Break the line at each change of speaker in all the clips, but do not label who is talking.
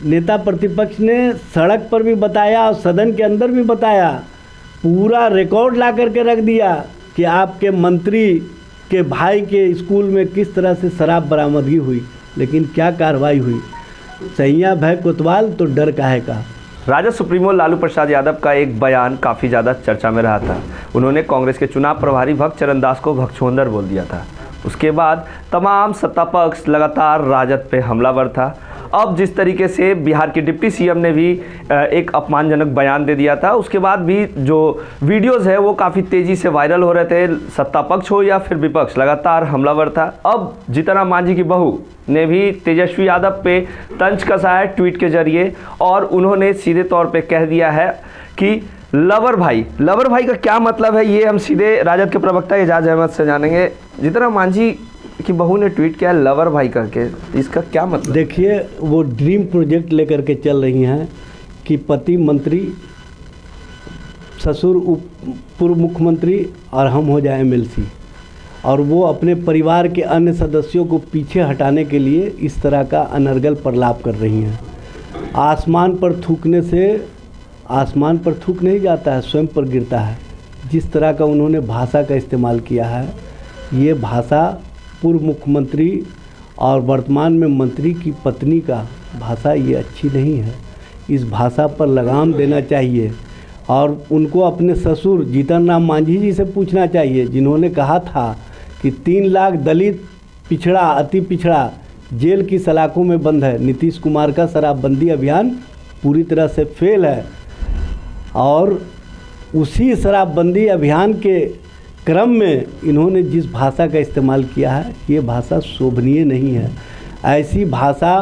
नेता प्रतिपक्ष ने सड़क पर भी बताया और सदन के अंदर भी बताया, पूरा रिकॉर्ड ला करके रख दिया कि आपके मंत्री के भाई के स्कूल में किस तरह से शराब बरामदगी हुई, लेकिन क्या कार्रवाई हुई। सैया भय कोतवाल तो डर काहे का।
राजद सुप्रीमो लालू प्रसाद यादव का एक बयान काफ़ी ज़्यादा चर्चा में रहा था। उन्होंने कांग्रेस के चुनाव प्रभारी भक्त चरण दास को भगचोंदर बोल दिया था। उसके बाद तमाम सत्ता पक्ष लगातार राजद पे हमलावर था। अब जिस तरीके से बिहार के डिप्टी सीएम ने भी एक अपमानजनक बयान दे दिया था, उसके बाद भी जो वीडियोस है वो काफ़ी तेज़ी से वायरल हो रहे थे। सत्ता पक्ष हो या फिर विपक्ष लगातार हमलावर था। अब जीतन राम मांझी की बहू ने भी तेजस्वी यादव पे तंज कसा है ट्वीट के जरिए, और उन्होंने सीधे तौर पे कह दिया है कि लवर भाई का क्या मतलब है, ये हम सीधे राजद के प्रवक्ता एजाज अहमद से जानेंगे। जीतन राम मांझी की बहू ने ट्वीट किया लवर भाई करके, इसका क्या मतलब?
देखिए, वो ड्रीम प्रोजेक्ट लेकर के चल रही हैं कि पति मंत्री, ससुर पूर्व मुख्यमंत्री और हम हो जाए एमएलसी, और वो अपने परिवार के अन्य सदस्यों को पीछे हटाने के लिए इस तरह का अनर्गल प्रलाप कर रही हैं। आसमान पर थूकने से आसमान पर थूक नहीं जाता है, स्वयं पर गिरता है। जिस तरह का उन्होंने भाषा का इस्तेमाल किया है, ये भाषा पूर्व मुख्यमंत्री और वर्तमान में मंत्री की पत्नी का भाषा ये अच्छी नहीं है। इस भाषा पर लगाम देना चाहिए और उनको अपने ससुर जीतन राम मांझी जी से पूछना चाहिए, जिन्होंने कहा था कि 3 लाख दलित पिछड़ा अति पिछड़ा जेल की सलाखों में बंद है। नीतीश कुमार का शराबबंदी अभियान पूरी तरह से फेल है, और उसी शराबबंदी अभियान के क्रम में इन्होंने जिस भाषा का इस्तेमाल किया है, ये भाषा शोभनीय नहीं है। ऐसी भाषा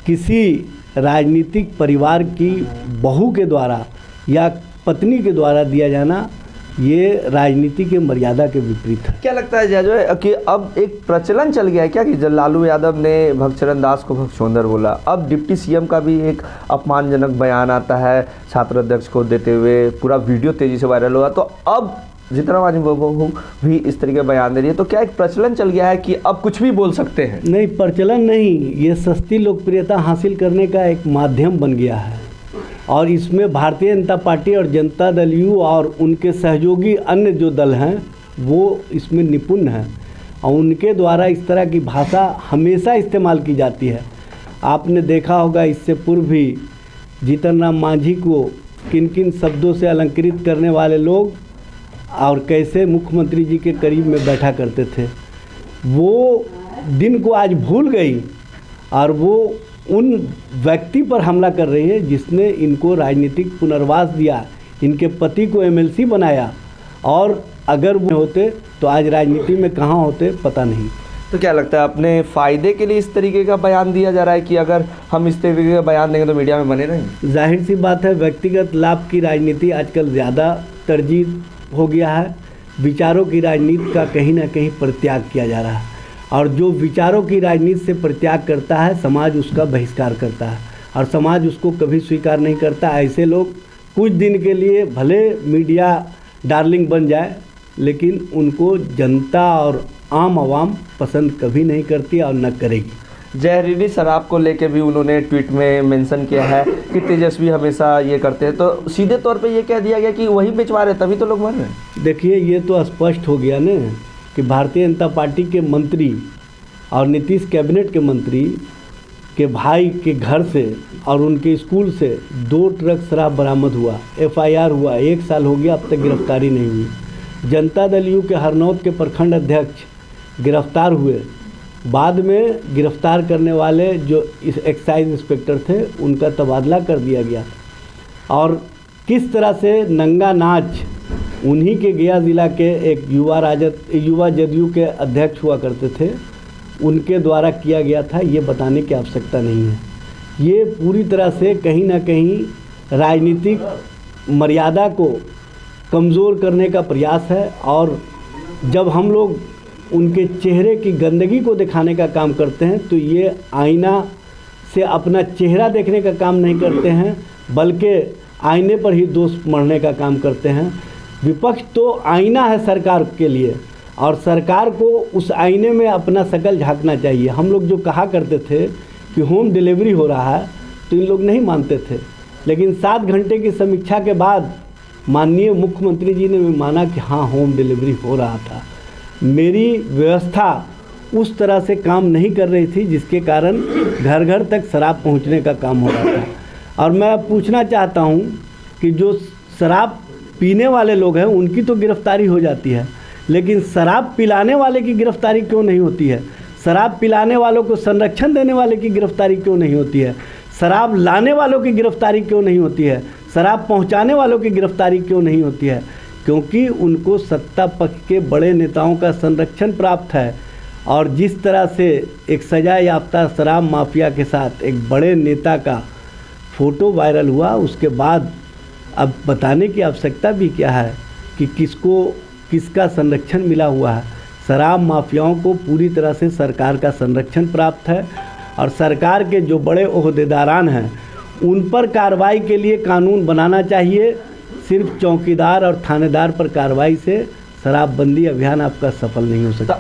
किसी राजनीतिक परिवार की बहू के द्वारा या पत्नी के द्वारा दिया जाना, ये राजनीति के मर्यादा के विपरीत है।
क्या लगता है जय कि अब एक प्रचलन चल गया है क्या कि जब लालू यादव ने भक्त चरण दास को भगचोंदर बोला, अब डिप्टी सीएम का भी एक अपमानजनक बयान आता है छात्र अध्यक्ष को देते हुए, पूरा वीडियो तेजी से वायरल हुआ, तो अब जीतन राम मांझी बहू भी इस तरीके बयान दे रही है, तो क्या एक प्रचलन चल गया है कि अब कुछ भी बोल सकते हैं?
नहीं, प्रचलन नहीं, ये सस्ती लोकप्रियता हासिल करने का एक माध्यम बन गया है, और इसमें भारतीय जनता पार्टी और जनता दल यू और उनके सहयोगी अन्य जो दल हैं वो इसमें निपुण हैं, और उनके द्वारा इस तरह की भाषा हमेशा इस्तेमाल की जाती है। आपने देखा होगा इससे पूर्व भी जीतन राम मांझी को किन किन शब्दों से अलंकृत करने वाले लोग और कैसे मुख्यमंत्री जी के करीब में बैठा करते थे। वो दिन को आज भूल गई और वो उन व्यक्ति पर हमला कर रही है जिसने इनको राजनीतिक पुनर्वास दिया, इनके पति को एमएलसी बनाया, और अगर वो होते तो आज राजनीति में कहाँ होते पता नहीं।
तो क्या लगता है अपने फ़ायदे के लिए इस तरीके का बयान दिया जा रहा है कि अगर हम इस तरीके का बयान देंगे तो मीडिया में बने रहेंगे?
जाहिर सी बात है, व्यक्तिगत लाभ की राजनीति आजकल ज़्यादा तरजीह हो गया है। विचारों की राजनीति का कहीं ना कहीं परित्याग किया जा रहा है, और जो विचारों की राजनीति से परित्याग करता है समाज उसका बहिष्कार करता है, और समाज उसको कभी स्वीकार नहीं करता। ऐसे लोग कुछ दिन के लिए भले मीडिया डार्लिंग बन जाए, लेकिन उनको जनता और आम आवाम पसंद कभी नहीं करती और न करेगी।
जहरीली शराब को लेके भी उन्होंने ट्वीट में मेंशन किया है कि तेजस्वी हमेशा ये करते हैं, तो सीधे तौर पे ये कह दिया गया कि वही बेचवा रहे, तभी तो लोग मर रहे हैं।
देखिए, ये तो स्पष्ट हो गया ना कि भारतीय जनता पार्टी के मंत्री और नीतीश कैबिनेट के मंत्री के भाई के घर से और उनके स्कूल से 2 ट्रक शराब बरामद हुआ, एफआईआर हुआ, 1 साल हो गया, अब तक गिरफ्तारी नहीं हुई। जनता दल यू के हरनौत के प्रखंड अध्यक्ष गिरफ्तार हुए, बाद में गिरफ्तार करने वाले जो एक्साइज इंस्पेक्टर थे उनका तबादला कर दिया गया, और किस तरह से नंगा नाच उन्हीं के गया ज़िला के एक युवा जदयू के अध्यक्ष हुआ करते थे, उनके द्वारा किया गया था, ये बताने की आवश्यकता नहीं है। ये पूरी तरह से कहीं ना कहीं राजनीतिक मर्यादा को कमज़ोर करने का प्रयास है, और जब हम लोग उनके चेहरे की गंदगी को दिखाने का काम करते हैं तो ये आईना से अपना चेहरा देखने का काम नहीं करते हैं, बल्कि आईने पर ही दोष मढ़ने का काम करते हैं। विपक्ष तो आईना है सरकार के लिए, और सरकार को उस आईने में अपना शकल झांकना चाहिए। हम लोग जो कहा करते थे कि होम डिलीवरी हो रहा है, तो इन लोग नहीं मानते थे, लेकिन 7 घंटे की समीक्षा के बाद माननीय मुख्यमंत्री जी ने भी माना कि हाँ, होम डिलीवरी हो रहा था। मेरी व्यवस्था उस तरह से काम नहीं कर रही थी जिसके कारण घर घर तक शराब पहुंचने का काम हो रहा था। और मैं पूछना चाहता हूं कि जो शराब पीने वाले लोग हैं उनकी तो गिरफ्तारी हो जाती है, लेकिन शराब पिलाने वाले की गिरफ्तारी क्यों नहीं होती है? शराब पिलाने वालों को संरक्षण देने वाले की गिरफ्तारी क्यों नहीं होती है? शराब लाने वालों की गिरफ्तारी क्यों नहीं होती है? शराब पहुंचाने वालों की गिरफ्तारी क्यों नहीं होती है? क्योंकि उनको सत्ता पक्ष के बड़े नेताओं का संरक्षण प्राप्त है। और जिस तरह से एक सजा याफ्ता शराब माफिया के साथ एक बड़े नेता का फ़ोटो वायरल हुआ, उसके बाद अब बताने की आवश्यकता भी क्या है कि किसका संरक्षण मिला हुआ है। शराब माफियाओं को पूरी तरह से सरकार का संरक्षण प्राप्त है और सरकार के जो बड़े ओहदेदारान हैं उन पर कार्रवाई के लिए कानून बनाना चाहिए। सिर्फ चौकीदार और थानेदार पर कार्रवाई से शराबबंदी अभियान आपका सफल नहीं हो सकता।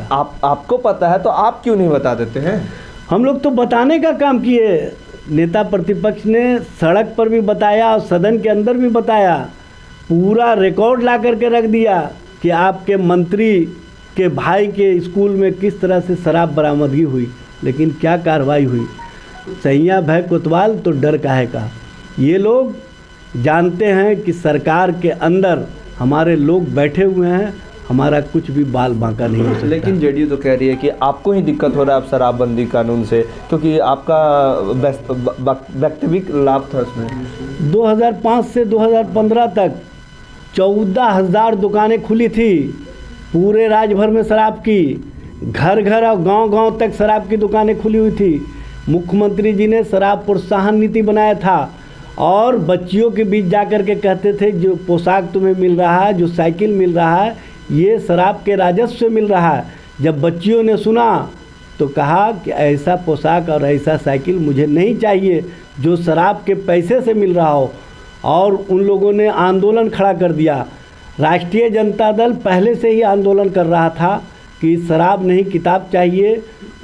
आपको पता है तो आप क्यों नहीं बता देते हैं?
हम लोग तो बताने का काम किए। नेता प्रतिपक्ष ने सड़क पर भी बताया और सदन के अंदर भी बताया, पूरा रिकॉर्ड ला करके रख दिया कि आपके मंत्री के भाई के स्कूल में किस तरह से शराब बरामदगी हुई, लेकिन क्या कार्रवाई हुई? सैया भय कोतवाल तो डर काहे का। ये लोग जानते हैं कि सरकार के अंदर हमारे लोग बैठे हुए हैं, हमारा कुछ भी बाल बांका नहीं हो सकता।
लेकिन जेडीयू तो कह रही है कि आपको ही दिक्कत हो रहा है अब शराबबंदी कानून से, क्योंकि आपका व्यक्तिगत लाभ था उसमें।
2005 से 2015 तक 14,000 दुकानें खुली थी पूरे राज्य भर में शराब की। घर घर और गांव-गांव तक शराब की दुकानें खुली हुई थी। मुख्यमंत्री जी ने शराब प्रोत्साहन नीति बनाया था और बच्चियों के बीच जाकर के कहते थे जो पोशाक तुम्हें मिल रहा है, जो साइकिल मिल रहा है, ये शराब के राजस्व से मिल रहा है। जब बच्चियों ने सुना तो कहा कि ऐसा पोशाक और ऐसा साइकिल मुझे नहीं चाहिए जो शराब के पैसे से मिल रहा हो, और उन लोगों ने आंदोलन खड़ा कर दिया। राष्ट्रीय जनता दल पहले से ही आंदोलन कर रहा था कि शराब नहीं किताब चाहिए,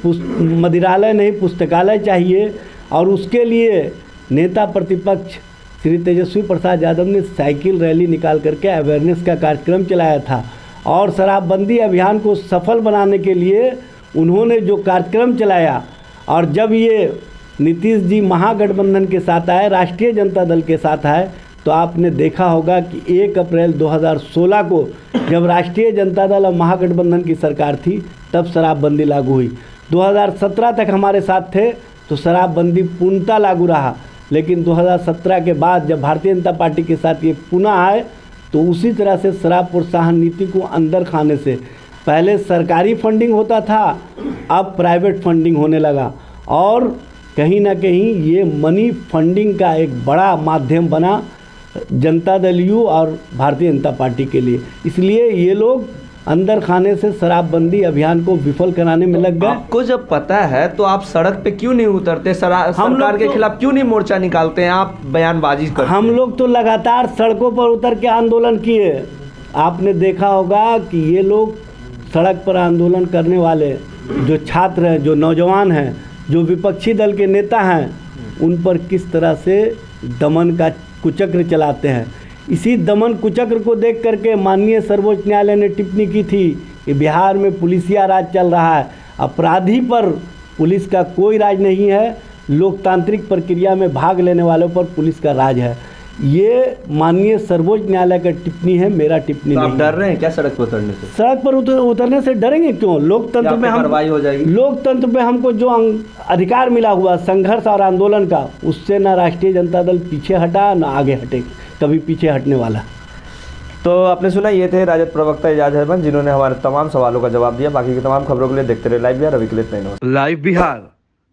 मदिरालय नहीं पुस्तकालय चाहिए, और उसके लिए नेता प्रतिपक्ष श्री तेजस्वी प्रसाद यादव ने साइकिल रैली निकाल करके अवेयरनेस का कार्यक्रम चलाया था। और शराबबंदी अभियान को सफल बनाने के लिए उन्होंने जो कार्यक्रम चलाया, और जब ये नीतीश जी महागठबंधन के साथ आए, राष्ट्रीय जनता दल के साथ आए, तो आपने देखा होगा कि 1 अप्रैल 2016 को जब राष्ट्रीय जनता दल और महागठबंधन की सरकार थी तब शराबबंदी लागू हुई। 2017 तक हमारे साथ थे तो शराबबंदी पूर्णतः लागू रहा, लेकिन 2017 के बाद जब भारतीय जनता पार्टी के साथ ये पुनः आए तो उसी तरह से शराब प्रोत्साहन नीति को अंदर खाने से पहले सरकारी फंडिंग होता था, अब प्राइवेट फंडिंग होने लगा, और कहीं ना कहीं ये मनी फंडिंग का एक बड़ा माध्यम बना जनता दल यू और भारतीय जनता पार्टी के लिए। इसलिए ये लोग अंदर खाने से शराबबंदी अभियान को विफल कराने में लग गए।
आपको जब पता है तो आप सड़क पे क्यों नहीं उतरते? सरकार के खिलाफ क्यों नहीं मोर्चा निकालते हैं? आप बयानबाजी करते हैं।
हम लोग तो लगातार सड़कों पर उतर के आंदोलन किए। आपने देखा होगा कि ये लोग सड़क पर आंदोलन करने वाले जो छात्र हैं, जो नौजवान हैं, जो विपक्षी दल के नेता हैं, उन पर किस तरह से दमन का कुचक्र चलाते हैं। इसी दमन कुचक्र को देख करके माननीय सर्वोच्च न्यायालय ने टिप्पणी की थी कि बिहार में पुलिसिया राज चल रहा है, अपराधी पर पुलिस का कोई राज नहीं है, लोकतांत्रिक प्रक्रिया में भाग लेने वालों पर पुलिस का राज है। ये माननीय सर्वोच्च न्यायालय का टिप्पणी है, मेरा टिप्पणी नहीं।
आप डर रहे हैं क्या सड़क पर उतरने से?
सड़क पर उतरने से डरेंगे क्यों? लोकतंत्र में
कार्रवाई हो जाएगी।
लोकतंत्र में हमको जो अधिकार मिला हुआ संघर्ष और आंदोलन का, उससे ना राष्ट्रीय जनता दल पीछे हटा ना आगे हटे, कभी पीछे हटने वाला।
तो आपने सुना, ये थे राजद प्रवक्ता एजाज अहमद, जिन्होंने हमारे तमाम सवालों का जवाब दिया। बाकी की तमाम खबरों के लिए देखते रहे लाइव बिहार। अभी के लिए इतना ही।
लाइव बिहार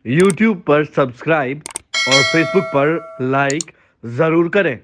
यूट्यूब पर सब्सक्राइब और फेसबुक पर लाइक जरूर करें।